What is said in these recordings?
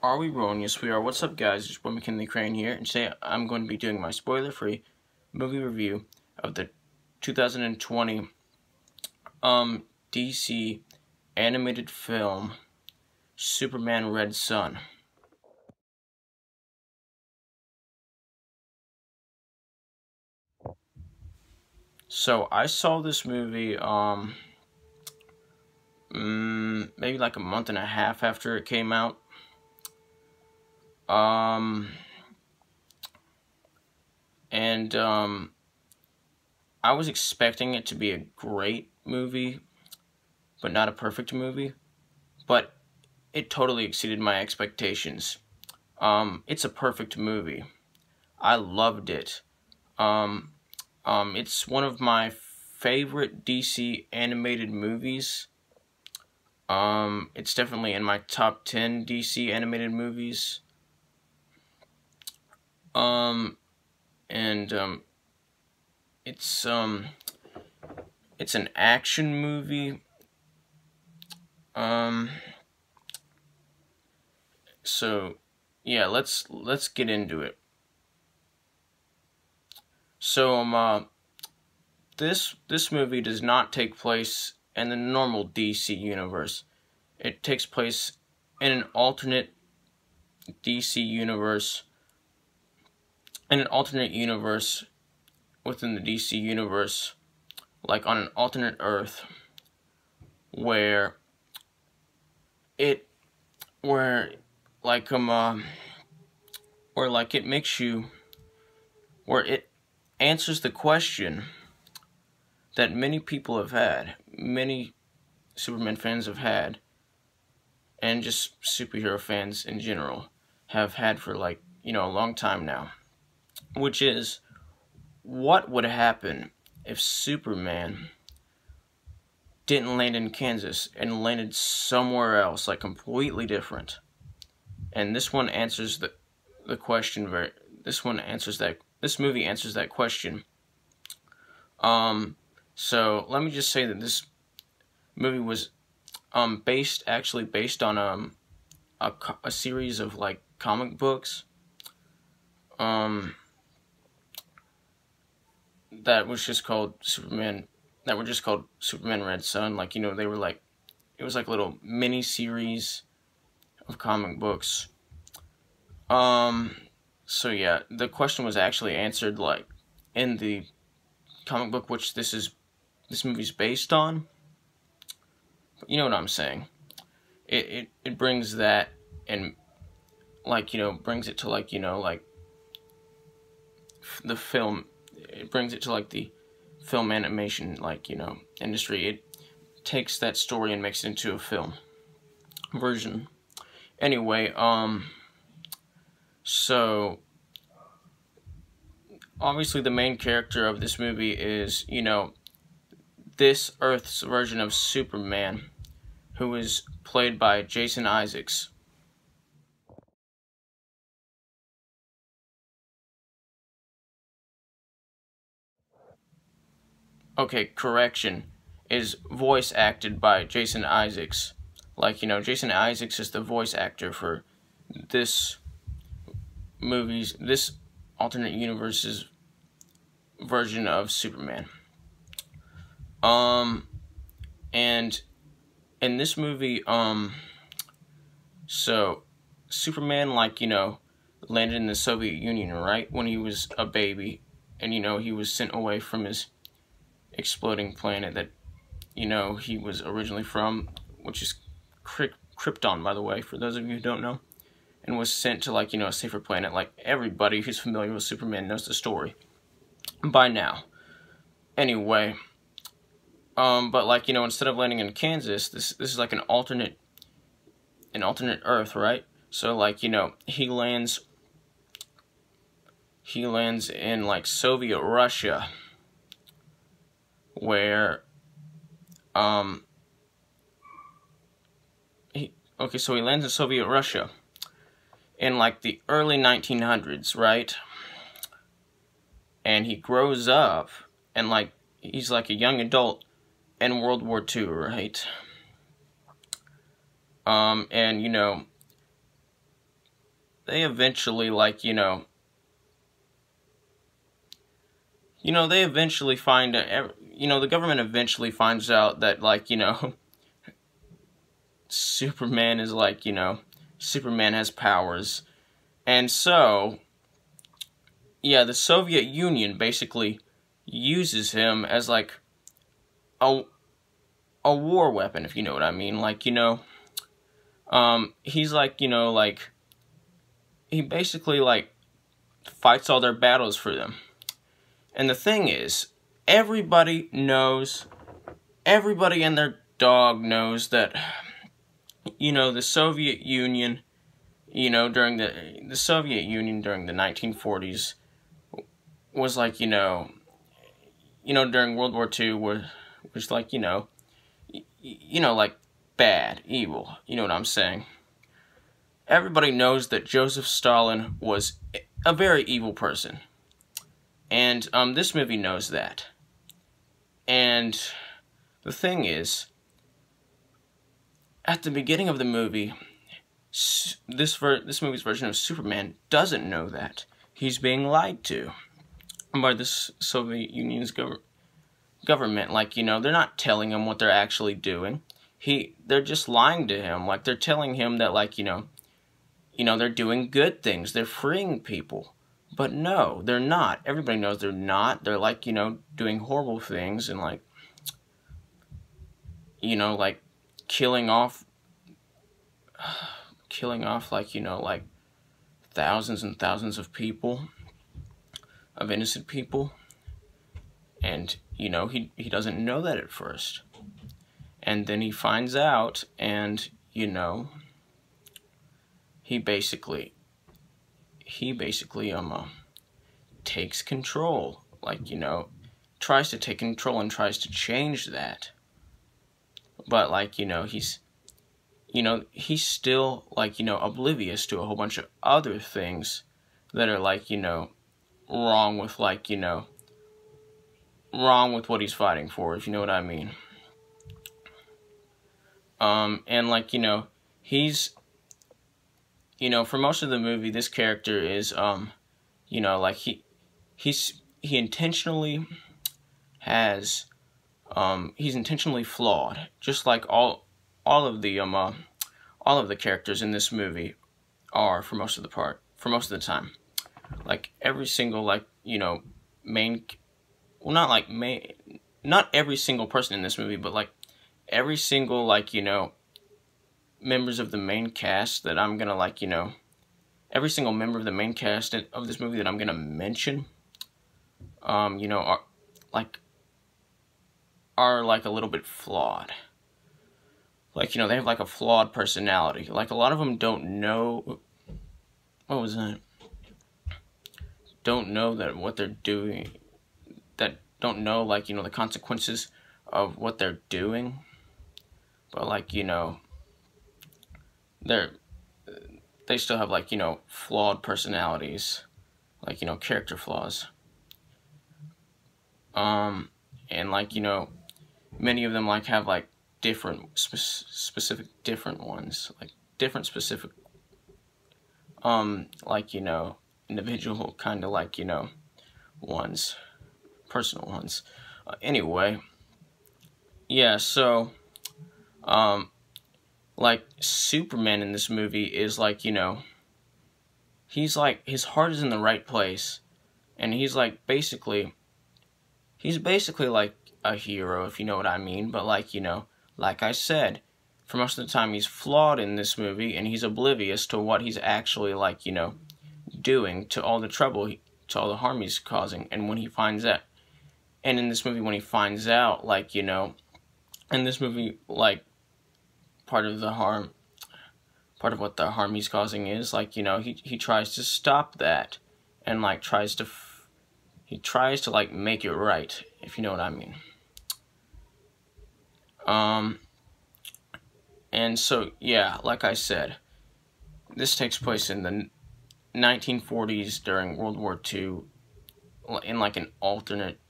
Are we rolling? Yes, we are. What's up, guys? It's McKinley Crain here, and today I'm going to be doing my spoiler-free movie review of the 2020 DC animated film Superman Red Son. So I saw this movie maybe like a month and a half after it came out. I was expecting it to be a great movie, but not a perfect movie. But it totally exceeded my expectations. It's a perfect movie. I loved it. It's one of my favorite DC animated movies. It's definitely in my top 10 DC animated movies. It's an action movie. So yeah, let's get into it. So this movie does not take place in the normal DC universe. It takes place in an alternate DC universe, in an alternate universe within the DC universe, like on an alternate Earth, where it answers the question that many people have had, many Superman fans have had, and just superhero fans in general have had for a long time now, which is, what would happen if Superman didn't land in Kansas and landed somewhere else, like completely different? And this one answers the question this movie answers that question. So let me just say that this movie was actually based on a series of comic books that was just called Superman Red Son. They were it was like a little mini series of comic books. So yeah, the question was actually answered in the comic book which this movie's based on. But you know what I'm saying? It brings that and brings it to the film. It brings it to the film animation industry. It takes that story and makes it into a film version. Anyway, so obviously the main character of this movie is, this Earth's version of Superman, who is played by Jason Isaacs. Okay, correction, is voice acted by Jason Isaacs. Jason Isaacs is the voice actor for this alternate universe's version of Superman. And in this movie, so Superman, landed in the Soviet Union, right, when he was a baby, and, he was sent away from his exploding planet that, he was originally from, which is Krypton, by the way, for those of you who don't know, and was sent to, a safer planet. Everybody who's familiar with Superman knows the story by now. Anyway, but, instead of landing in Kansas, this is an alternate Earth, right? So, he lands in, Soviet Russia, where, so he lands in Soviet Russia in, the early 1900s, right? And he grows up, and, he's, a young adult in World War II, right? And, they eventually, like, they eventually find, the government eventually finds out that, like, Superman is, like, Superman has powers. And so, yeah, the Soviet Union basically uses him as, like, a war weapon, if you know what I mean. Like, he's, like, like, he basically, like, fights all their battles for them. And the thing is, everybody and their dog knows that, the Soviet Union, during the Soviet Union during the 1940s was like, during World War II was like, like bad, evil, you know what I'm saying? Everybody knows that Joseph Stalin was a very evil person. And this movie knows that. And the thing is, at the beginning of the movie, this movie's version of Superman doesn't know that. He's being lied to by the Soviet Union's government. Like, they're not telling him what they're actually doing. They're just lying to him. Like, they're telling him that, like, they're doing good things. They're freeing people. But no, they're not. Everybody knows they're not. They're, like, doing horrible things and, like, like, killing off, like, like, thousands and thousands of people, of innocent people. And, he doesn't know that at first. And then he finds out, and, he basically takes control, like, tries to take control and tries to change that. But, like, he's still, like, oblivious to a whole bunch of other things that are, like, wrong with, like, wrong with what he's fighting for, if you know what I mean. And, like, he's, for most of the movie, this character is, like, he intentionally has, he's intentionally flawed, just like all of the characters in this movie are for most of the time. Like, every single, like, not every single person in this movie, but, like, every single, like, members of the main cast that I'm gonna, like, every single member of the main cast of this movie that I'm gonna mention, are like a little bit flawed. Like, they have, like, a flawed personality. Like, a lot of them don't know, what was that? Don't know that what they're doing, that don't know, like, the consequences of what they're doing. But, like, they still have, like, flawed personalities, like, character flaws. And, like, many of them, like, have, like, different, specific different ones, like, different specific, like, individual kind of, like, ones, personal ones. Anyway, yeah, so, like, Superman in this movie is, like, he's, like, his heart is in the right place, and he's, like, basically, like, a hero, if you know what I mean, but, like, like I said, for most of the time he's flawed in this movie, and he's oblivious to what he's actually, like, doing, to all the trouble, to all the harm he's causing. And when he finds out, and in this movie, when he finds out, like, in this movie, like, part of what the harm he's causing is, like, he tries to stop that, and, like, tries to, like, make it right, if you know what I mean. And so, yeah, like I said, this takes place in the 1940s during World War II, in, like, an alternate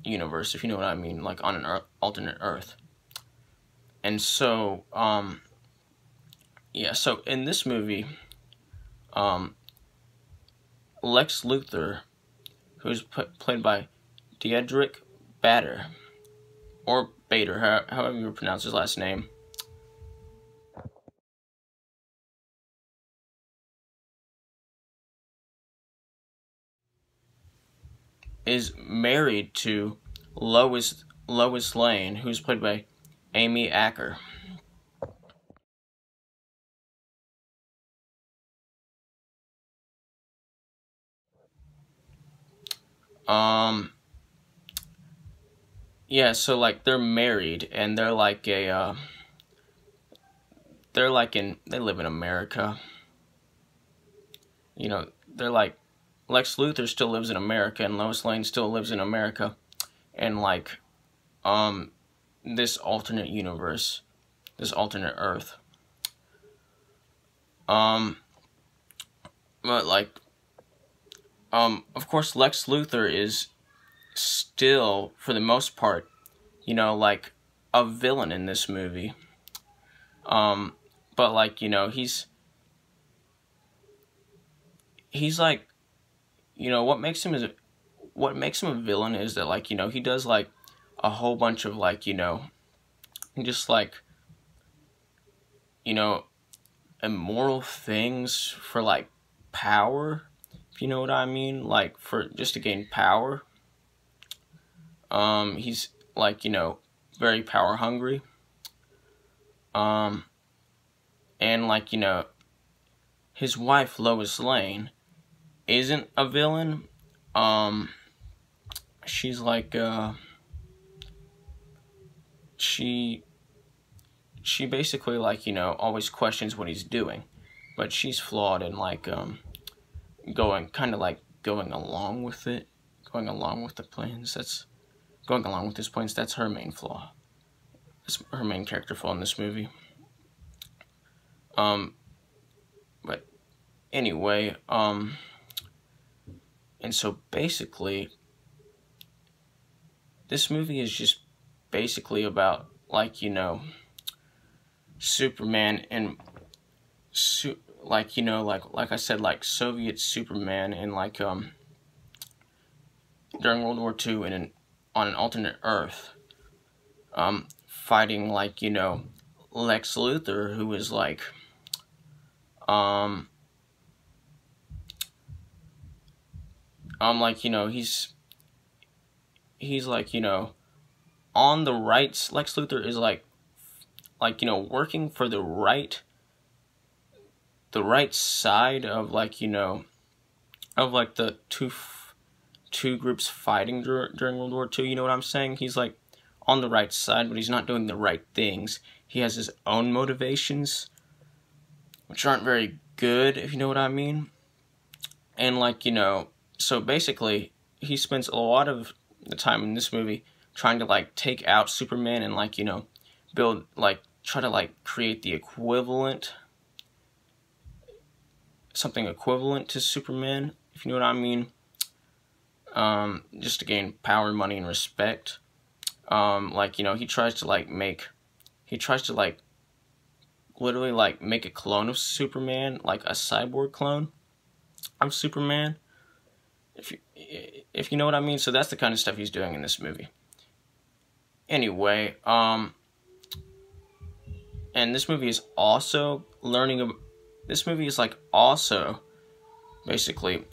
universe, if you know what I mean, like, on an alternate Earth. And so, yeah, so in this movie, Lex Luthor, who's played by Diedrich Bader, or Bader, however you pronounce his last name, is married to Lois Lane, who's played by Amy Acker. Yeah, so like they're married and they're like a they live in America. You know, they're like Lex Luthor still lives in America and Lois Lane still lives in America, and like this alternate universe, this alternate Earth. But like of course Lex Luthor is still, for the most part, you know, like a villain in this movie. But like, you know, he's like, you know, what makes him a villain is that, like, you know, he does like a whole bunch of like, you know, just like, you know, immoral things for like power, if you know what I mean, like for just to gain power. He's like, you know, very power hungry. And like, you know, his wife Lois Lane isn't a villain. She's like she basically, like, you know, always questions what he's doing, but she's flawed and like going along with it, going along with the plans. Going along with his plans. That's her main flaw. That's her main character flaw in this movie. But anyway, and so basically, this movie is just basically about, like, you know, Superman and like, you know, like I said, like Soviet Superman and like during World War II and on an alternate Earth, fighting, like, you know, Lex Luthor, who is like like, you know, he's like, you know, on the right. Lex Luthor is like, you know, working for the right side of, like, you know, of like the two groups fighting during World War II. You know what I'm saying? He's like on the right side, but he's not doing the right things. He has his own motivations, which aren't very good, if you know what I mean. And like, you know, so basically he spends a lot of the time in this movie trying to like take out Superman and, like, you know, try to like create the equivalent, something equivalent to Superman, if you know what I mean. Just to gain power, money, and respect. Like, you know, he tries to literally like make a clone of Superman, like a cyborg clone of Superman, if you know what I mean. So that's the kind of stuff he's doing in this movie. Anyway, and this movie is also this movie is like also basically,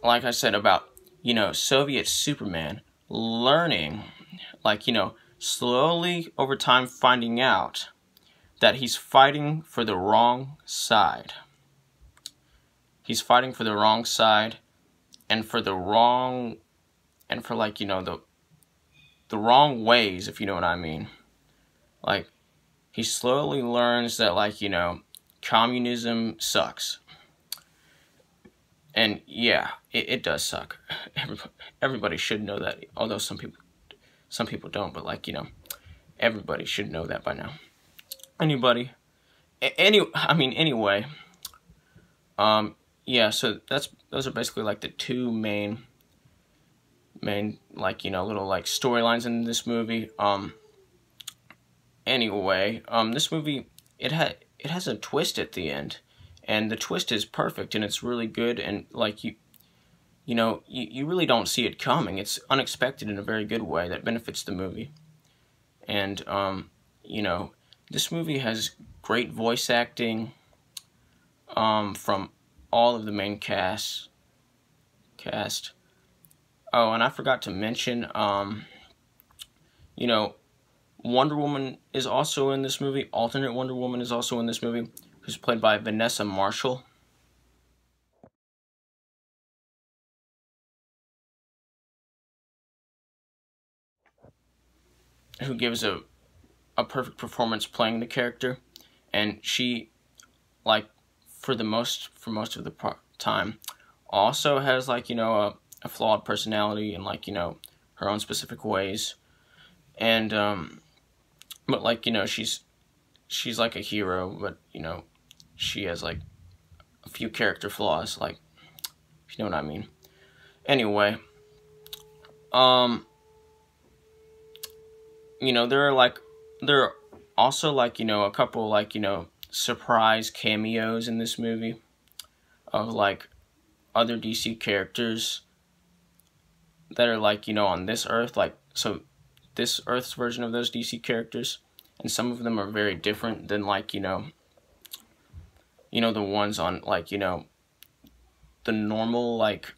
like I said, about, you know, Soviet Superman learning, like, you know, slowly over time finding out that he's fighting for the wrong side. He's fighting for the wrong side, and for like, you know, the wrong ways, if you know what I mean. Like, he slowly learns that, like, you know, communism sucks. And yeah, it does suck. Everybody should know that, although some people don't, but, like, you know, everybody should know that by now. Anyway, yeah, so those are basically like the two main, like, you know, little like storylines in this movie. Anyway, this movie, it has a twist at the end, and the twist is perfect, and it's really good, and like you know, you really don't see it coming. It's unexpected in a very good way that benefits the movie. And, you know, this movie has great voice acting from all of the main cast. Oh, and I forgot to mention, you know, Wonder Woman is also in this movie. Alternate Wonder Woman is also in this movie, who's played by Vanessa Marshall. Who gives a perfect performance playing the character. And she, like, for most of the time, also has, like, you know, a flawed personality and, like, you know, her own specific ways. And, but, like, you know, she's like a hero, but, you know, she has, like, a few character flaws, like, if you know what I mean. Anyway, you know, there are also, like, you know, a couple, like, you know, surprise cameos in this movie of, like, other DC characters that are, like, you know, on this Earth, like, so this Earth's version of those DC characters, and some of them are very different than, like, you know, the ones on, like, you know, the normal, like,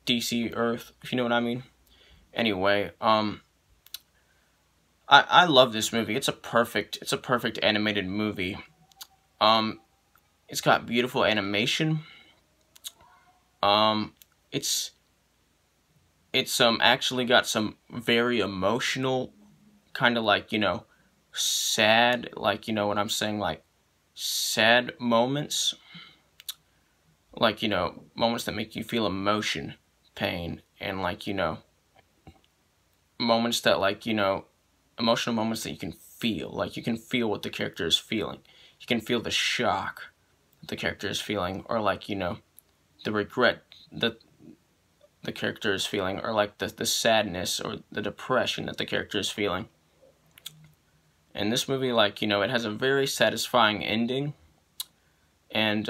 DC Earth, if you know what I mean. Anyway, I love this movie. It's a perfect animated movie. It's got beautiful animation. It's actually got some very emotional, kind of, like, you know, sad, like, you know what I'm saying, like, sad moments. Like, you know, moments that make you feel emotion, pain, and, like, you know, moments that, like, you know, emotional moments that you can feel. Like, you can feel what the character is feeling. You can feel the shock that the character is feeling, or, like, you know, the regret that the character is feeling, or, like, the sadness or the depression that the character is feeling. And this movie, like, you know, it has a very satisfying ending, and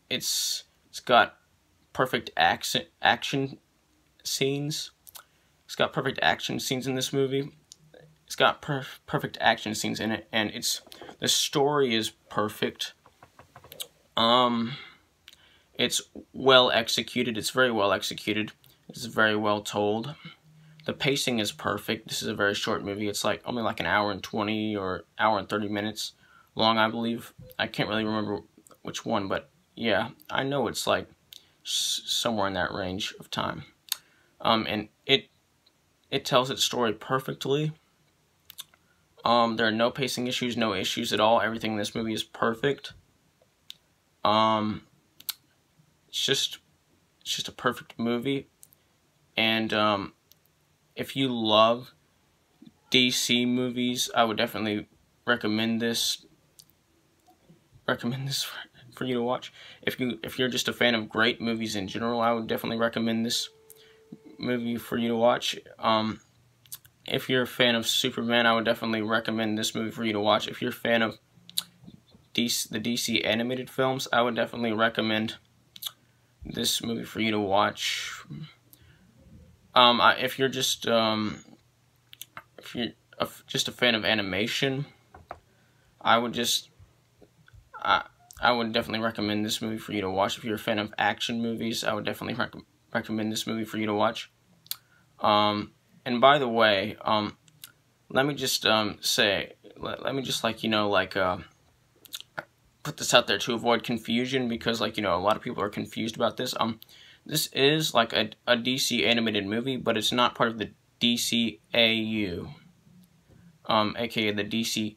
it's got perfect action scenes. It's got perfect action scenes in this movie. It's got perfect action scenes in it, and the story is perfect. It's well executed. It's very well executed. It's very well told. The pacing is perfect. This is a very short movie. It's like only like an hour and 20 or hour and 30 minutes long, I believe. I can't really remember which one, but yeah, I know it's like somewhere in that range of time. And it tells its story perfectly. There are no pacing issues, no issues at all. Everything in this movie is perfect. It's just a perfect movie. And if you love DC movies, I would definitely recommend this. For you to watch. If you're just a fan of great movies in general, I would definitely recommend this movie for you to watch. If you're a fan of Superman, I would definitely recommend this movie for you to watch. If you're a fan of the DC animated films, I would definitely recommend this movie for you to watch. If you're just a fan of animation, I would definitely recommend this movie for you to watch. If you're a fan of action movies, I would definitely recommend this movie for you to watch. And by the way, let me just like, you know, like, put this out there to avoid confusion, because, like, you know, a lot of people are confused about this. This is like a DC animated movie, but it's not part of the DCAU, aka the DC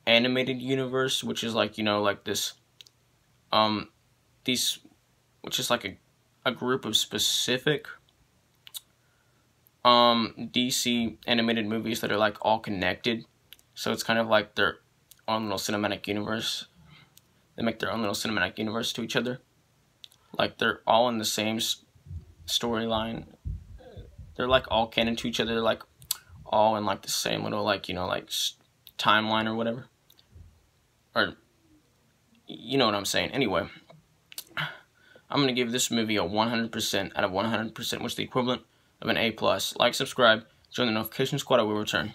animated universe, which is, like, you know, like this, which is like a group of specific DC animated movies that are, like, all connected. So it's kind of like their own little cinematic universe. They make their own little cinematic universe to each other. Like, they're all in the same storyline. They're, like, all canon to each other. They're, like, all in, like, the same little, like, you know, like, timeline or whatever. Or, you know what I'm saying. Anyway, I'm going to give this movie a 100% out of 100%, which is the equivalent of an A+. Like, subscribe, join the notification squad. I will return.